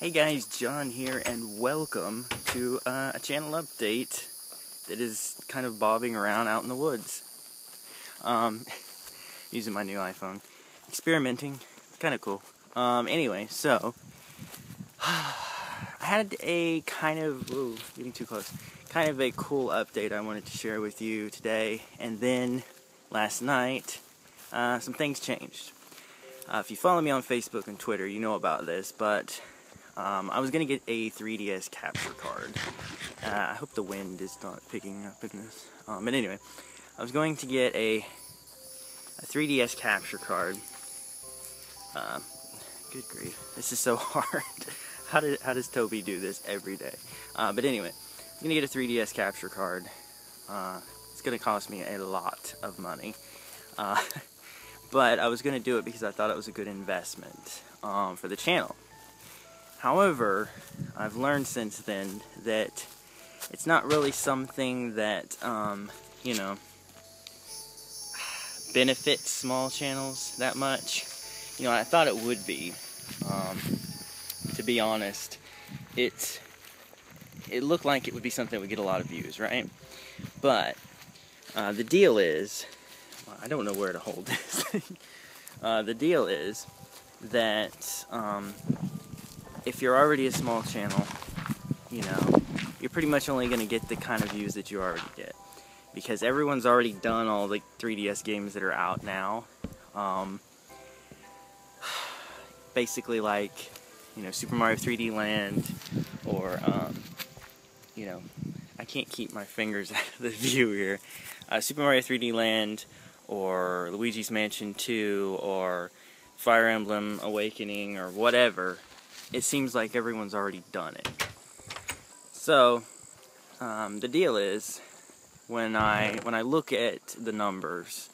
Hey guys, John here, and welcome to a channel update that is kind of bobbing around out in the woods. Using my new iPhone. Experimenting. Kind of cool. Anyway, so I had a kind of, getting too close, kind of a cool update I wanted to share with you today, and then last night, some things changed. If you follow me on Facebook and Twitter, you know about this, but I was going to get a 3DS capture card. I hope the wind is not picking up in this. But anyway, I was going to get a 3DS capture card. Good grief, this is so hard. How does Toby do this every day? But anyway, I'm going to get a 3DS capture card. It's going to cost me a lot of money. But I was going to do it because I thought it was a good investment for the channel. However, I've learned since then that it's not really something that, benefits small channels that much. I thought it would be. To be honest, it looked like it would be something that would get a lot of views, right? But the deal is, I don't know where to hold this thing. The deal is that if you're already a small channel, you're pretty much only going to get the kind of views that you already get. Because everyone's already done all the 3DS games that are out now. Basically like, Super Mario 3D Land, or, I can't keep my fingers out of the view here. Super Mario 3D Land, or Luigi's Mansion 2, or Fire Emblem Awakening, or whatever. It seems like everyone's already done it. So, the deal is, when I look at the numbers,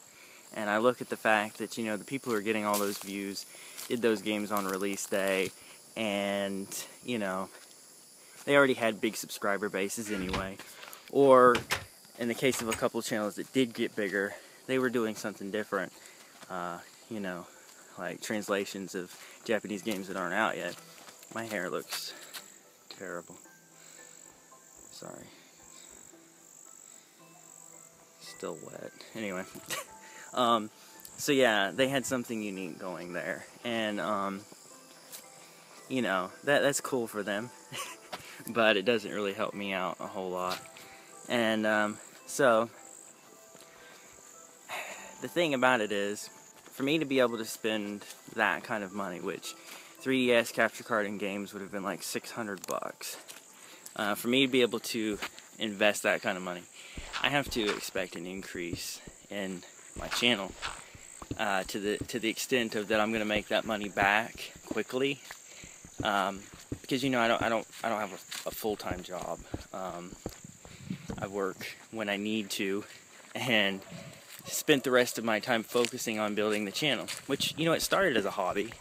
and I look at the fact that, the people who are getting all those views did those games on release day, and, they already had big subscriber bases anyway. Or, in the case of a couple of channels that did get bigger, they were doing something different, like translations of Japanese games that aren't out yet. My hair looks terrible. Sorry. Still wet. Anyway. So yeah, they had something unique going there. And, that's cool for them. But it doesn't really help me out a whole lot. And, so, the thing about it is, for me to be able to spend that kind of money, which 3DS capture card in games would have been like $600. For me to be able to invest that kind of money, I have to expect an increase in my channel to the extent of that I'm going to make that money back quickly. Because I don't have a full-time job. I work when I need to, and spent the rest of my time focusing on building the channel, which it started as a hobby.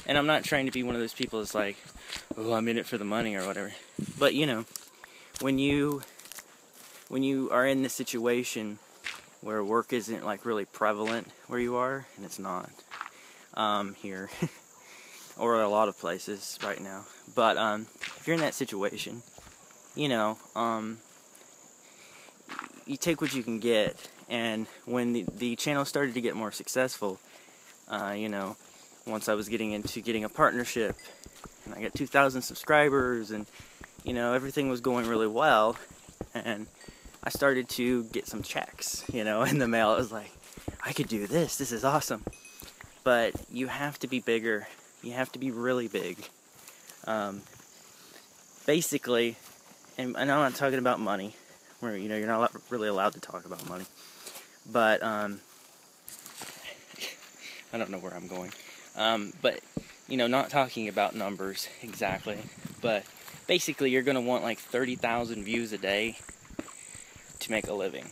And I'm not trying to be one of those people that's like, oh, I'm in it for the money or whatever. But, when you are in this situation where work isn't, like, really prevalent where you are, and it's not here, or a lot of places right now. But, if you're in that situation, you take what you can get. And when the channel started to get more successful, once I was getting into getting a partnership, and I got 2,000 subscribers, and, everything was going really well, and I started to get some checks, in the mail. It was like, I could do this, this is awesome. But you have to be bigger, you have to be really big. Basically, and I'm not talking about money, where, you're not really allowed to talk about money, but, I don't know where I'm going. But, not talking about numbers exactly, but basically you're going to want like 30,000 views a day to make a living.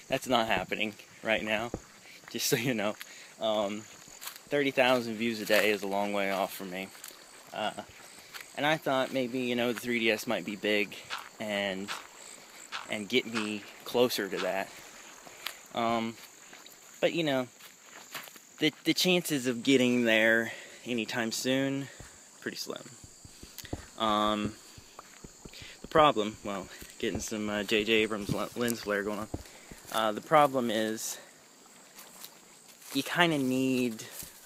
That's not happening right now, just so you know. 30,000 views a day is a long way off for me. And I thought maybe, the 3DS might be big and get me closer to that. But the chances of getting there anytime soon, pretty slim. The problem, well, getting some J.J. Abrams lens flare going on. The problem is you kind of need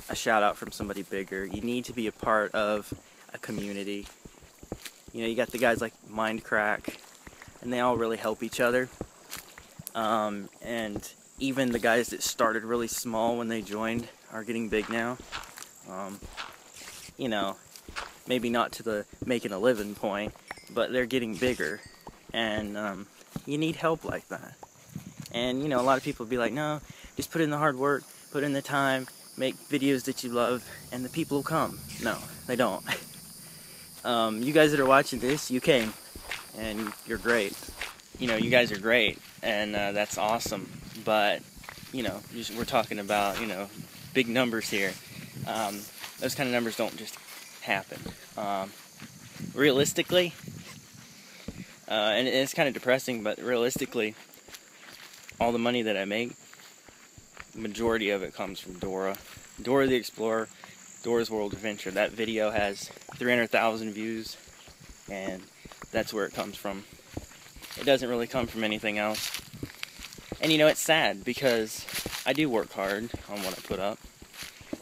a shout out from somebody bigger. You need to be a part of a community. You know, you got the guys like Mindcrack, and they all really help each other. And even the guys that started really small when they joined are getting big now. You know, maybe not to the making a living point, but they're getting bigger, and you need help like that. And you know, a lot of people be like, no, just put in the hard work, put in the time, make videos that you love, and the people will come. No, they don't. You guys that are watching this, you came, and you're great. You know, you guys are great, and that's awesome. But you know, we're talking about, you know, big numbers here. Those kind of numbers don't just happen. Realistically, and it's kind of depressing, but realistically, all the money that I make, the majority of it comes from Dora the Explorer, Dora's World Adventure. That video has 300,000 views, and that's where it comes from. It doesn't really come from anything else. And you know, it's sad because I do work hard on what I put up,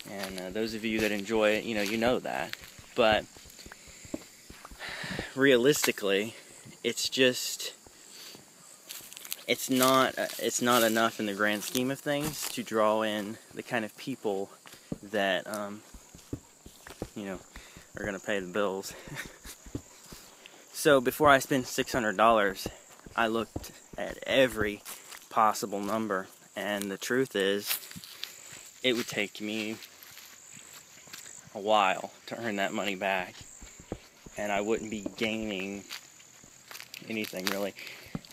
and those of you that enjoy it, you know that. But realistically, it's not enough in the grand scheme of things to draw in the kind of people that you know, are gonna pay the bills. So before I spent $600, I looked at every possible number, and the truth is, it would take me a while to earn that money back, and I wouldn't be gaining anything really.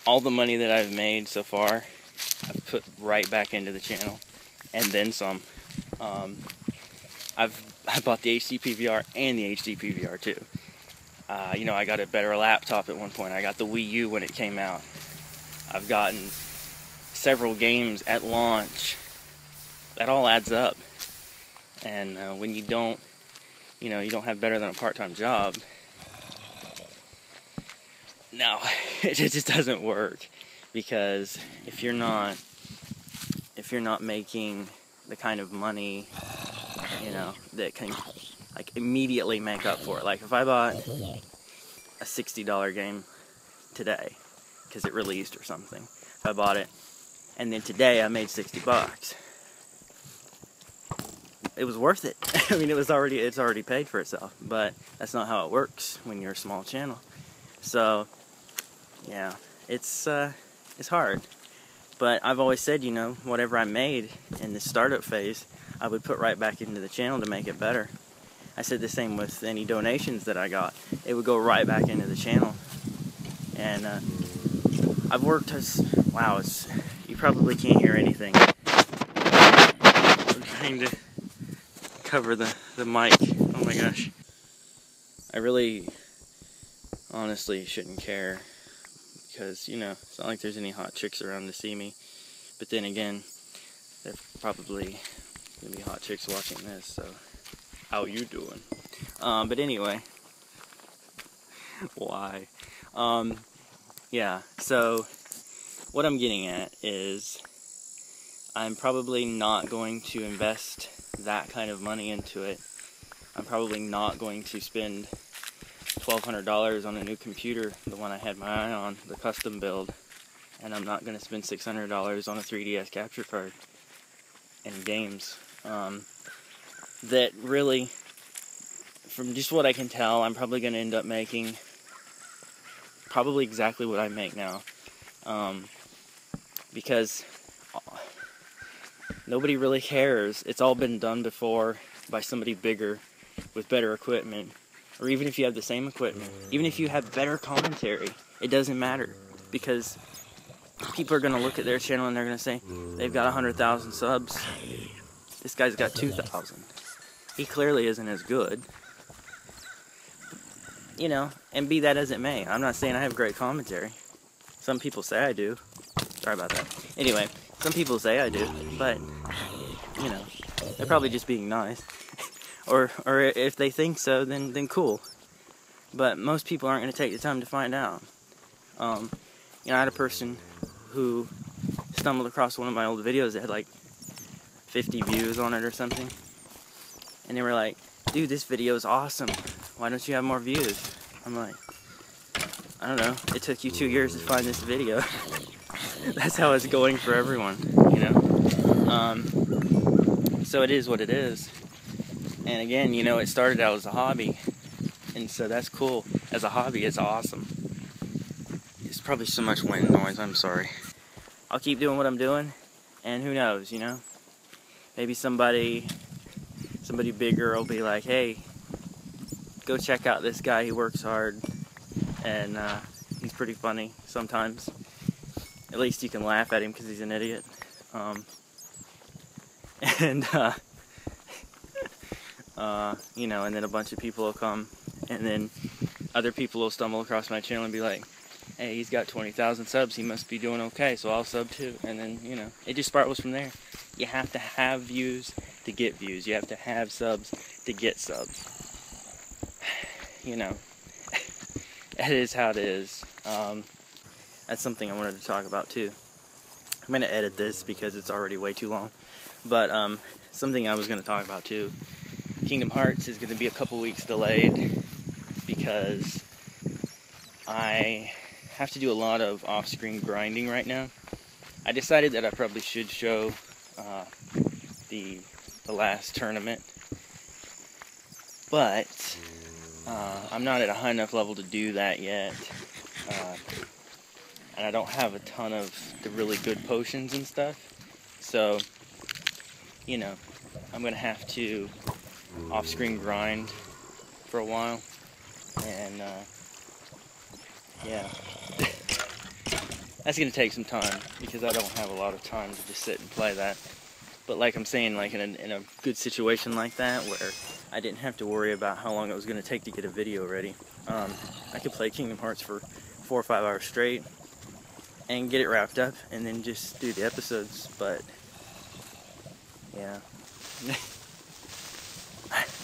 All the money that I've made so far, I've put right back into the channel, and then some. I bought the HD PVR and the HD PVR too. You know, I got a better laptop at one point. I got the Wii U when it came out. I've gotten several games at launch. That all adds up. And when you don't, you know, you don't have better than a part-time job, no, it just doesn't work. Because if you're not making the kind of money, you know, that can like immediately make up for it. Like if I bought a $60 game today because it released or something, if I bought it and then today I made $60, it was worth it. I mean, it's already paid for itself. But that's not how it works when you're a small channel. So yeah, it's hard. But I've always said, you know, whatever I made in the startup phase, I would put right back into the channel to make it better. I said the same with any donations that I got. It would go right back into the channel. And I've worked as, wow, you probably can't hear anything. I'm trying to cover the mic. Oh my gosh. I really, honestly, shouldn't care. Because, you know, it's not like there's any hot chicks around to see me. But then again, there's probably going to be hot chicks watching this, so how you doing? But anyway, why? Yeah, so what I'm getting at is I'm probably not going to invest that kind of money into it. I'm probably not going to spend $1,200 on a new computer, the one I had my eye on, the custom build, and I'm not going to spend $600 on a 3DS capture card and games. That really, from just what I can tell, I'm probably going to end up making probably exactly what I make now, because nobody really cares. It's all been done before by somebody bigger with better equipment. Or even if you have the same equipment, even if you have better commentary, it doesn't matter. Because people are going to look at their channel and they're going to say, they've got 100,000 subs. This guy's got 2,000. He clearly isn't as good. You know, and be that as it may, I'm not saying I have great commentary. Some people say I do. Sorry about that. Anyway, some people say I do, but, you know, they're probably just being nice. or if they think so, then cool. But most people aren't going to take the time to find out. I had a person who stumbled across one of my old videos that had like 50 views on it or something, and they were like, "Dude, this video is awesome. Why don't you have more views?" I'm like, I don't know. It took you 2 years to find this video. That's how it's going for everyone, So it is what it is. And again, it started out as a hobby, and so that's cool. As a hobby, it's awesome. It's probably so much wind noise. I'm sorry. I'll keep doing what I'm doing, and who knows, Maybe somebody bigger will be like, "Hey, go check out this guy. He works hard, and he's pretty funny sometimes. At least you can laugh at him because he's an idiot." And then a bunch of people will come, and then other people will stumble across my channel and be like, "Hey, he's got 20,000 subs. He must be doing okay, so I'll sub too." And then, it just spirals from there. You have to have views to get views. You have to have subs to get subs. That is how it is. That's something I wanted to talk about too. I'm going to edit this because it's already way too long. But something I was going to talk about too. Kingdom Hearts is going to be a couple weeks delayed because I have to do a lot of off-screen grinding right now. I decided that I probably should show the last tournament, but I'm not at a high enough level to do that yet, and I don't have a ton of the really good potions and stuff, so I'm gonna have to off-screen grind for a while, and yeah. That's going to take some time, because I don't have a lot of time to just sit and play that. But like I'm saying, like in a good situation like that, where I didn't have to worry about how long it was going to take to get a video ready, I could play Kingdom Hearts for 4 or 5 hours straight, and get it wrapped up, and then just do the episodes, but, yeah.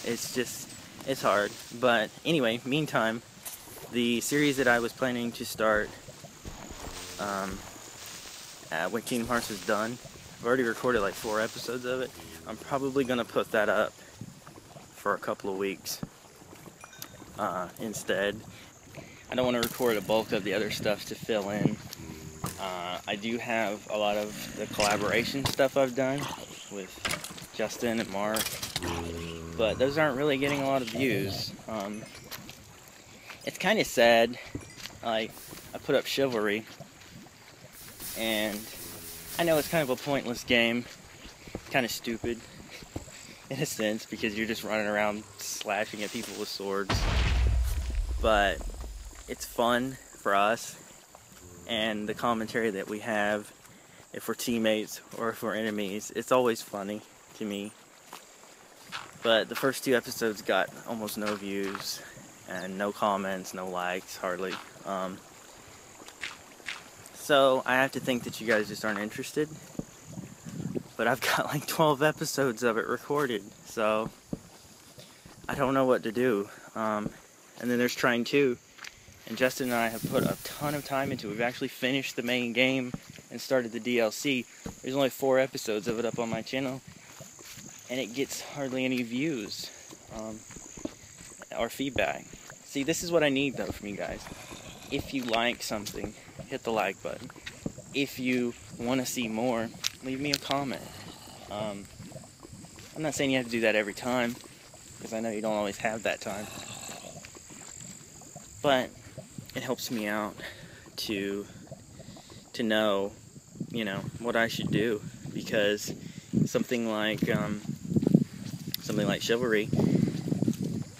It's hard. But anyway, meantime, the series that I was planning to start when Kingdom Hearts is done, I've already recorded like 4 episodes of it. I'm probably going to put that up for a couple of weeks instead. I don't want to record a bulk of the other stuff to fill in. I do have a lot of the collaboration stuff I've done with Justin and Mark, but those aren't really getting a lot of views. It's kind of sad. Like, I put up Chivalry, and I know it's kind of a pointless game, kind of stupid in a sense, because you're just running around slashing at people with swords, but it's fun for us, and the commentary that we have, if we're teammates or if we're enemies, it's always funny to me. But the first 2 episodes got almost no views, and no comments, no likes, hardly. So I have to think that you guys just aren't interested. But I've got like 12 episodes of it recorded, so I don't know what to do. And then there's Trine 2, and Justin and I have put a ton of time into it. We've actually finished the main game and started the DLC. There's only 4 episodes of it up on my channel, and it gets hardly any views or feedback. See, this is what I need though from you guys. If you like something, hit the like button. If you want to see more, leave me a comment. I'm not saying you have to do that every time, because I know you don't always have that time. But it helps me out to know, what I should do, because something like Chivalry,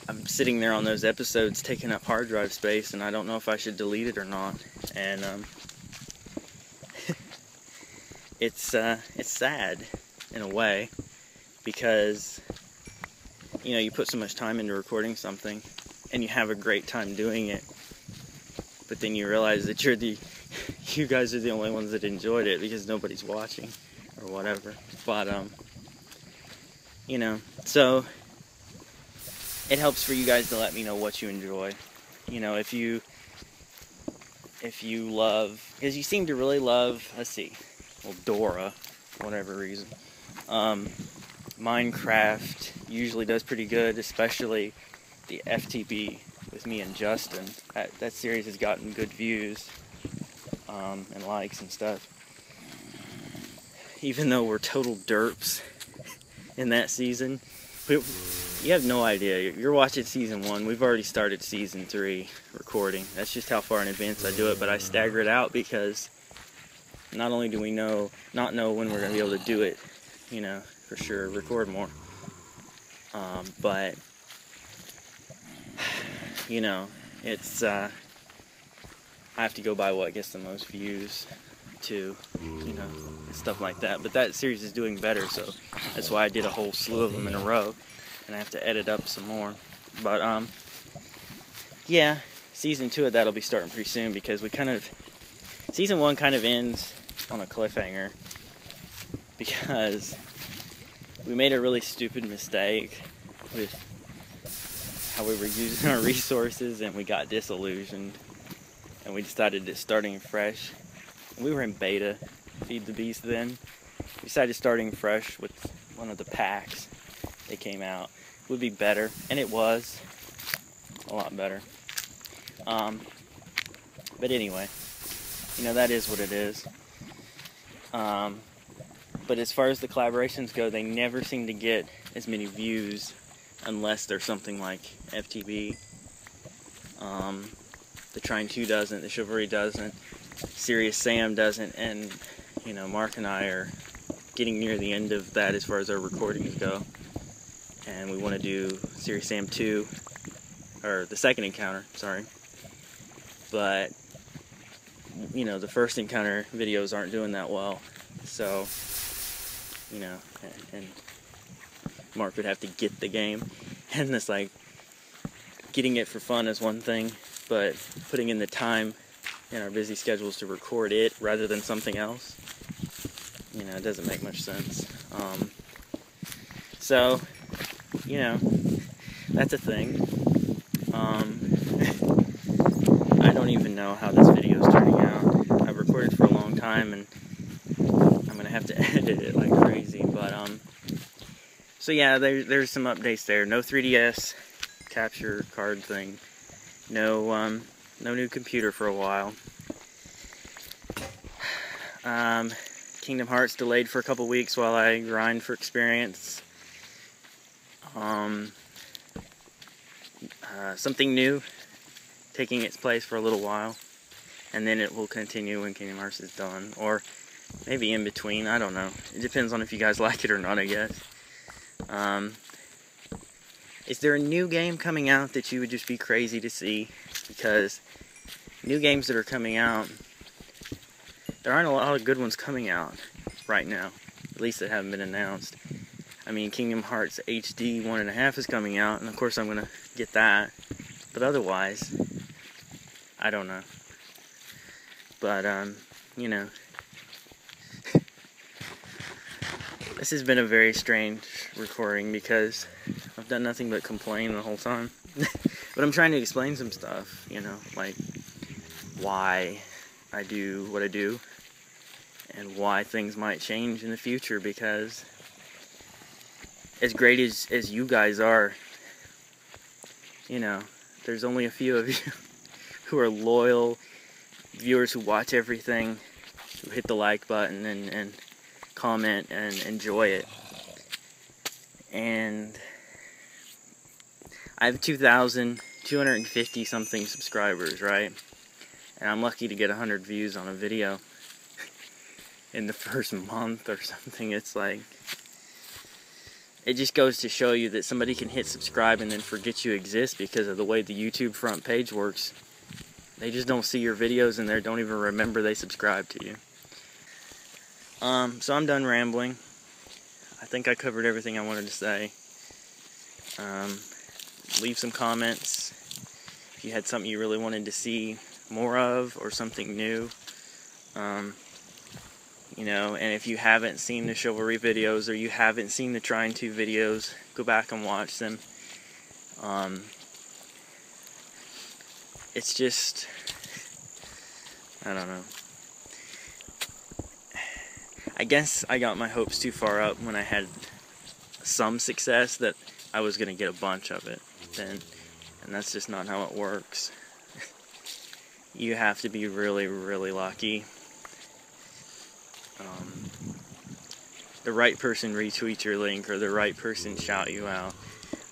I'm sitting there on those episodes taking up hard drive space, and I don't know if I should delete it or not. And it's sad in a way, because you put so much time into recording something, and you have a great time doing it, but then you realize that you guys are the only ones that enjoyed it because nobody's watching or whatever. But so it helps for you guys to let me know what you enjoy. You know, if you love, because you seem to really love, let's see, well, Dora, for whatever reason. Minecraft usually does pretty good, especially the FTB with me and Justin. That series has gotten good views and likes and stuff. Even though we're total derps in that season, you have no idea. You're watching season 1. We've already started season 3 recording. That's just how far in advance I do it, but I stagger it out because not only do we not know when we're going to be able to do it, you know, for sure, record more, but, you know, it's, I have to go by what gets the most views, too, you know, stuff like that. But that series is doing better, so that's why I did a whole slew of them in a row, and I have to edit up some more. But, yeah, season 2 of that'll be starting pretty soon, because season 1 kind of ends on a cliffhanger, because we made a really stupid mistake with how we were using our resources, and we got disillusioned, and we decided that starting fresh, we were in beta, Feed the Beast then, we decided starting fresh with one of the packs that came out would be better, and it was a lot better. But anyway, you know, that is what it is. But as far as the collaborations go, they never seem to get as many views unless there's something like FTB. The Trine 2 doesn't, the Chivalry doesn't, Serious Sam doesn't, and, you know, Mark and I are getting near the end of that as far as our recordings go. And we want to do Serious Sam 2, or the second encounter, sorry. But, you know, the first encounter videos aren't doing that well, so, you know, and Mark would have to get the game, and it's like, getting it for fun is one thing, but putting in the time in our busy schedules to record it rather than something else, you know, it doesn't make much sense. So, you know, that's a thing. I don't even know how this video is turning out. I've recorded for a long time, and I'm gonna have to edit it like crazy. But so yeah, there's some updates there. No 3DS capture card thing. No new computer for a while. Kingdom Hearts delayed for a couple weeks while I grind for experience. Something new taking its place for a little while, and then it will continue when Kingdom Hearts is done, or maybe in between, I don't know. It depends on if you guys like it or not, I guess. Is there a new game coming out that you would just be crazy to see? Because new games that are coming out, there aren't a lot of good ones coming out right now, at least that haven't been announced. I mean, Kingdom Hearts HD 1.5 is coming out, and of course I'm going to get that, but otherwise, I don't know. But, you know, this has been a very strange recording because I've done nothing but complain the whole time. But I'm trying to explain some stuff, you know, like why I do what I do and why things might change in the future, because as great as you guys are, you know, there's only a few of you who are loyal viewers who watch everything, who hit the like button and comment and enjoy it. And I have 2,250 something subscribers, right? And I'm lucky to get 100 views on a video in the first month or something. It's like, it just goes to show you that somebody can hit subscribe and then forget you exist because of the way the YouTube front page works. They just don't see your videos and they don't even remember they subscribed to you. So I'm done rambling. I think I covered everything I wanted to say. Leave some comments if you had something you really wanted to see more of or something new. You know, and if you haven't seen the Chivalry videos or you haven't seen the Trine 2 videos, go back and watch them. It's just, I don't know. I guess I got my hopes too far up when I had some success that I was going to get a bunch of it then, and that's just not how it works. You have to be really, really lucky. The right person retweets your link, or the right person shout you out,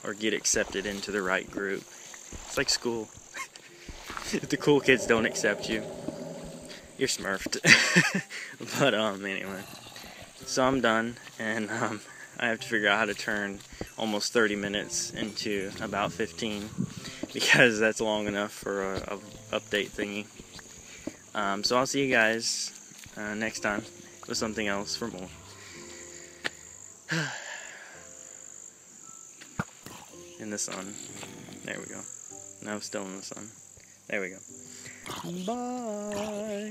or get accepted into the right group. It's like school. If the cool kids don't accept you, you're smurfed. But anyway, so I'm done, and I have to figure out how to turn almost 30 minutes into about 15, because that's long enough for a update thingy. So I'll see you guys next time with something else for more. In the sun. There we go. No, still in the sun. There we go. Bye.